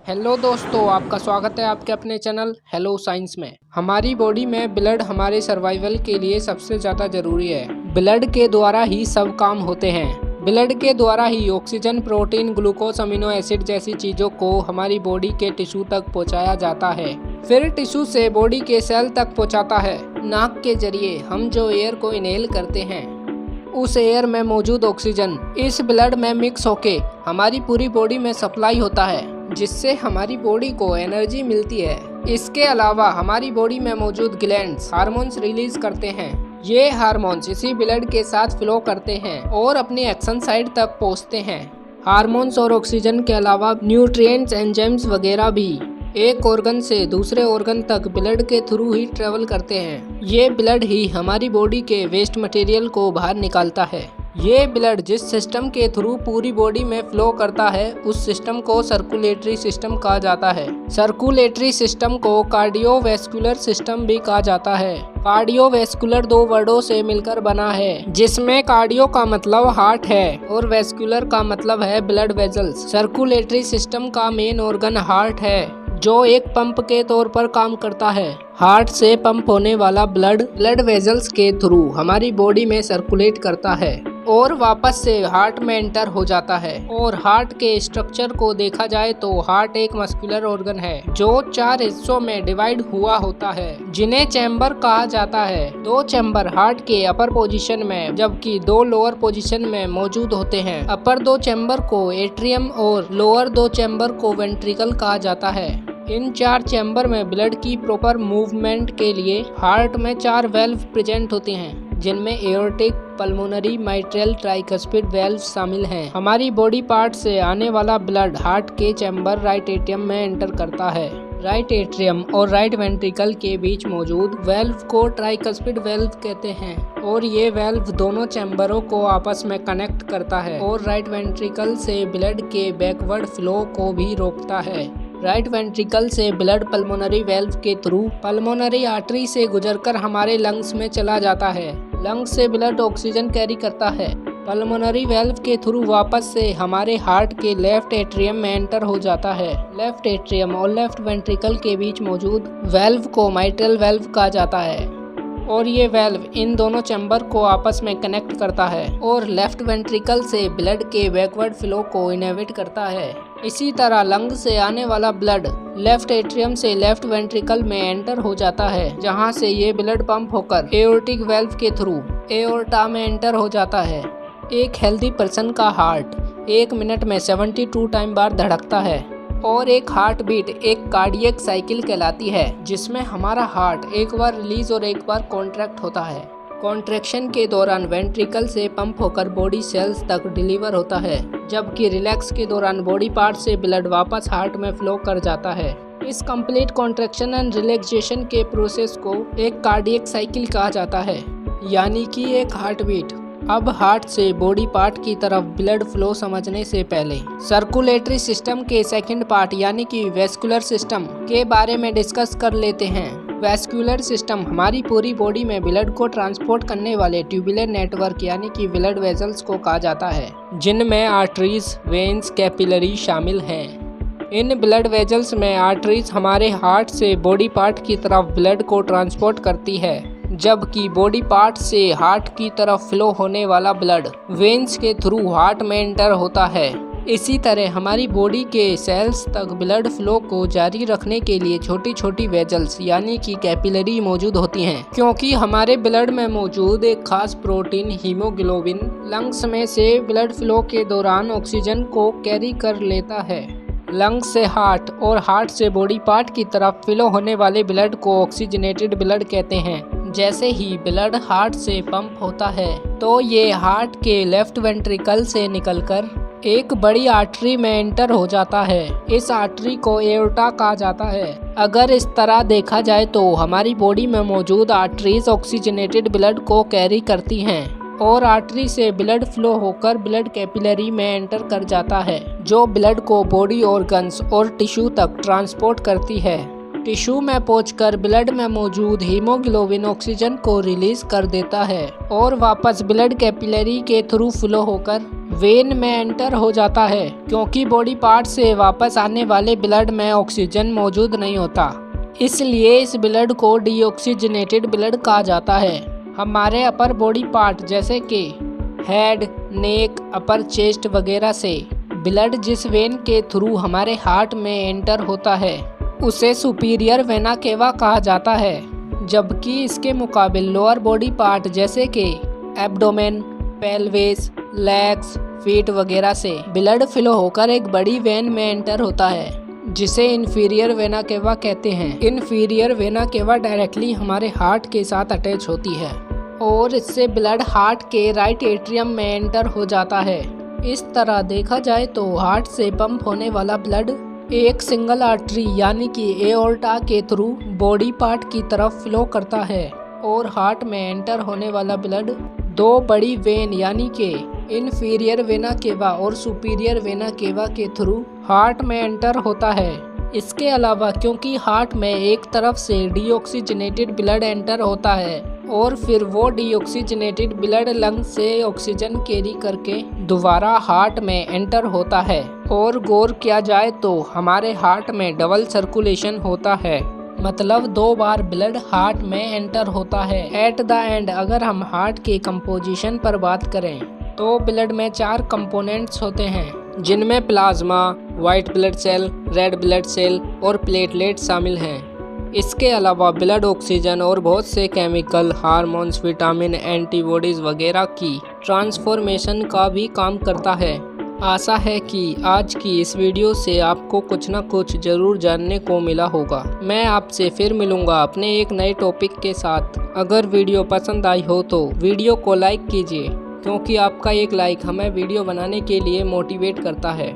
Hello दोस्तों, आपका स्वागत है आपके अपने चैनल हेलो साइंस में। हमारी बॉडी में ब्लड हमारे सर्वाइवल के लिए सबसे ज़्यादा ज़रूरी है। ब्लड के द्वारा ही सब काम होते हैं। ब्लड के द्वारा ही oxygen, protein, glucose, amino acid जैसी चीज़ों को हमारी बॉडी के टिश्यू तक पहुंचाया जाता है। फिर टिश्यू से बॉडी के सेल तक पहुंचाता है। नाक के जरिए हम जो एयर को इनहेल करते हैं, उस एयर में मौजूद ऑक्सीजन इस ब्लड में मिक्स होके हमारी पूरी बॉडी में सप्लाई होता है, जिससे हमारी बॉडी को एनर्जी मिलती है। इसके अलावा हमारी बॉडी में मौजूद ग्लैंड्स हार्मोन्स रिलीज करते हैं। ये हार्मोन्स इसी ब्लड के साथ फ्लो करते हैं और अपनी एक्शन साइट तक पहुंचते हैं। हार्मोन्स और ऑक्सीजन के अलावा न्यूट्रिएंट्स, एंजाइम्स वगैरह भी एक ऑर्गन से दूसरे ऑर्गन तक ब्लड के थ्रू ही ट्रेवल करते हैं। ये ब्लड ही हमारी बॉडी के वेस्ट मटेरियल को बाहर निकालता है। ये ब्लड जिस सिस्टम के थ्रू पूरी बॉडी में फ्लो करता है, उस सिस्टम को सर्कुलेटरी सिस्टम कहा जाता है। सर्कुलेटरी सिस्टम को कार्डियोवैस्कुलर सिस्टम भी कहा जाता है। कार्डियोवैस्कुलर दो वर्डों से मिलकर बना है, जिसमें कार्डियो का मतलब हार्ट है और वैस्कुलर का मतलब है ब्लड वेजल्स। सर्कुलेटरी सिस्टम का मेन ऑर्गन हार्ट है, जो एक पंप के तौर पर काम करता है। हार्ट से पंप होने वाला ब्लड वेजल्स के थ्रू हमारी बॉडी में सर्कुलेट करता है और वापस से हार्ट में एंटर हो जाता है। और हार्ट के स्ट्रक्चर को देखा जाए तो हार्ट एक मस्कुलर ऑर्गन है, जो 4 हिस्सों में डिवाइड हुआ होता है, जिन्हें चैम्बर कहा जाता है। 2 चैम्बर हार्ट के अपर पोजीशन में जबकि 2 लोअर पोजीशन में मौजूद होते हैं। अपर 2 चैम्बर को एट्रियम और लोअर 2 चैम्बर को वेंट्रिकल कहा जाता है। इन 4 चैम्बर में ब्लड की प्रॉपर मूवमेंट के लिए हार्ट में 4 वेल्व प्रेजेंट होते हैं, जिनमें aortic, pulmonary, mitral, tricuspid valve शामिल हैं। हमारी बॉडी पार्ट से आने वाला ब्लड हार्ट के चैम्बर राइट एट्रियम में एंटर करता है। राइट एट्रियम और राइट वेंट्रिकल के बीच मौजूद वेल्व को ट्राइकस्पिड वेल्व कहते हैं, और ये वेल्व दोनों चैम्बरों को आपस में कनेक्ट करता है और राइट वेंट्रिकल से ब्लड के बैकवर्ड फ्लो को भी रोकता है। राइट वेंट्रिकल से ब्लड पल्मोनरी वेल्व के थ्रू पल्मोनरी आर्टरी से गुजरकर हमारे लंग्स में चला जाता है। लंग्स से ब्लड ऑक्सीजन कैरी करता है। पल्मोनरी वेल्व के थ्रू वापस से हमारे हार्ट के लेफ्ट एट्रियम में एंटर हो जाता है। लेफ्ट एट्रियम और लेफ्ट वेंट्रिकल के बीच मौजूद वेल्व को माइट्रल वेल्व कहा जाता है, और ये वेल्व इन दोनों चैम्बर को आपस में कनेक्ट करता है और लेफ्ट वेंट्रिकल से ब्लड के बैकवर्ड फ्लो को इनहिबिट करता है। इसी तरह लंग से आने वाला ब्लड लेफ्ट एट्रियम से लेफ्ट वेंट्रिकल में एंटर हो जाता है, जहां से ये ब्लड पंप होकर एओर्टिक वेल्व के थ्रू एओर्टा में एंटर हो जाता है। एक हेल्दी पर्सन का हार्ट 1 मिनट में 72 टाइम बार धड़कता है, और एक हार्ट बीट एक कार्डियक साइकिल कहलाती है, जिसमें हमारा हार्ट एक बार रिलीज और एक बार कॉन्ट्रैक्ट होता है। कॉन्ट्रैक्शन के दौरान वेंट्रिकल से पंप होकर बॉडी सेल्स तक डिलीवर होता है, जबकि रिलैक्स के दौरान बॉडी पार्ट से ब्लड वापस हार्ट में फ्लो कर जाता है। इस कंप्लीट कॉन्ट्रैक्शन एंड रिलैक्सेशन के प्रोसेस को एक कार्डियक साइकिल कहा जाता है, यानी कि एक हार्ट बीट। अब हार्ट से बॉडी पार्ट की तरफ ब्लड फ्लो समझने से पहले सर्कुलेटरी सिस्टम के सेकंड पार्ट यानी कि वैस्कुलर सिस्टम के बारे में डिस्कस कर लेते हैं। वैस्कुलर सिस्टम हमारी पूरी बॉडी में ब्लड को ट्रांसपोर्ट करने वाले ट्यूबुलर नेटवर्क यानी कि ब्लड वेजल्स को कहा जाता है, जिनमें आर्टरीज, वेन्स, कैपिलरी शामिल हैं। इन ब्लड वेजल्स में आर्टरीज हमारे हार्ट से बॉडी पार्ट की तरफ ब्लड को ट्रांसपोर्ट करती है, जबकि बॉडी पार्ट से हार्ट की तरफ फ्लो होने वाला ब्लड वेन्स के थ्रू हार्ट में एंटर होता है। इसी तरह हमारी बॉडी के सेल्स तक ब्लड फ्लो को जारी रखने के लिए छोटी छोटी वेजल्स यानी कि कैपिलरी मौजूद होती हैं, क्योंकि हमारे ब्लड में मौजूद एक खास प्रोटीन हीमोग्लोबिन लंग्स में से ब्लड फ्लो के दौरान ऑक्सीजन को कैरी कर लेता है। लंग्स से हार्ट और हार्ट से बॉडी पार्ट की तरफ फ्लो होने वाले ब्लड को ऑक्सीजनेटेड ब्लड कहते हैं। जैसे ही ब्लड हार्ट से पंप होता है, तो ये हार्ट के लेफ्ट वेंट्रिकल से निकलकर एक बड़ी आर्टरी में एंटर हो जाता है। इस आर्टरी को एओर्टा कहा जाता है। अगर इस तरह देखा जाए तो हमारी बॉडी में मौजूद आर्टरीज ऑक्सीजनेटेड ब्लड को कैरी करती हैं, और आर्टरी से ब्लड फ्लो होकर ब्लड कैपिलरी में एंटर कर जाता है, जो ब्लड को बॉडी ऑर्गन्स और टिश्यू तक ट्रांसपोर्ट करती है। टिश्यू में पहुंचकर ब्लड में मौजूद हीमोग्लोबिन ऑक्सीजन को रिलीज कर देता है और वापस ब्लड कैपिलरी के थ्रू फ्लो होकर वेन में एंटर हो जाता है, क्योंकि बॉडी पार्ट से वापस आने वाले ब्लड में ऑक्सीजन मौजूद नहीं होता, इसलिए इस ब्लड को डीऑक्सीजनेटेड ब्लड कहा जाता है। हमारे अपर बॉडी पार्ट जैसे कि हेड, नेक, अपर चेस्ट वगैरह से ब्लड जिस वेन के थ्रू हमारे हार्ट में एंटर होता है उसे सुपीरियर वेना केवा कहा जाता है, जबकि इसके मुकाबिल लोअर बॉडी पार्ट जैसे कि एब्डोमेन, पेल्विस, लेग्स, फीट वगैरह से ब्लड फ्लो होकर एक बड़ी वेन में एंटर होता है जिसे इन्फीरियर वेना केवा कहते हैं। इन्फीरियर वेना केवा डायरेक्टली हमारे हार्ट के साथ अटैच होती है और इससे ब्लड हार्ट के राइट एट्रियम में एंटर हो जाता है। इस तरह देखा जाए तो हार्ट से पंप होने वाला ब्लड एक सिंगल आर्टरी यानी कि एओर्टा के थ्रू बॉडी पार्ट की तरफ फ्लो करता है और हार्ट में एंटर होने वाला ब्लड दो बड़ी वेन यानी कि इन्फीरियर वेना केवा और सुपीरियर वेना केवा के थ्रू हार्ट में एंटर होता है। इसके अलावा क्योंकि हार्ट में एक तरफ से डीऑक्सीजनेटेड ब्लड एंटर होता है और फिर वो डीऑक्सीजनेटेड ब्लड लंग से ऑक्सीजन कैरी करके दोबारा हार्ट में एंटर होता है, और गौर किया जाए तो हमारे हार्ट में डबल सर्कुलेशन होता है, मतलब 2 बार ब्लड हार्ट में एंटर होता है। एट द एंड अगर हम हार्ट के कंपोजिशन पर बात करें तो ब्लड में 4 कंपोनेंट्स होते हैं, जिनमें plasma, white blood cell, red blood cell और प्लेटलेट शामिल हैं। इसके अलावा ब्लड ऑक्सीजन और बहुत से केमिकल, हार्मोन्स, विटामिन, एंटीबॉडीज़ वगैरह की ट्रांसफॉर्मेशन का भी काम करता है। आशा है कि आज की इस वीडियो से आपको कुछ ना कुछ ज़रूर जानने को मिला होगा। मैं आपसे फिर मिलूँगा अपने एक नए टॉपिक के साथ। अगर वीडियो पसंद आई हो तो वीडियो को लाइक कीजिए, क्योंकि आपका एक लाइक हमें वीडियो बनाने के लिए मोटिवेट करता है।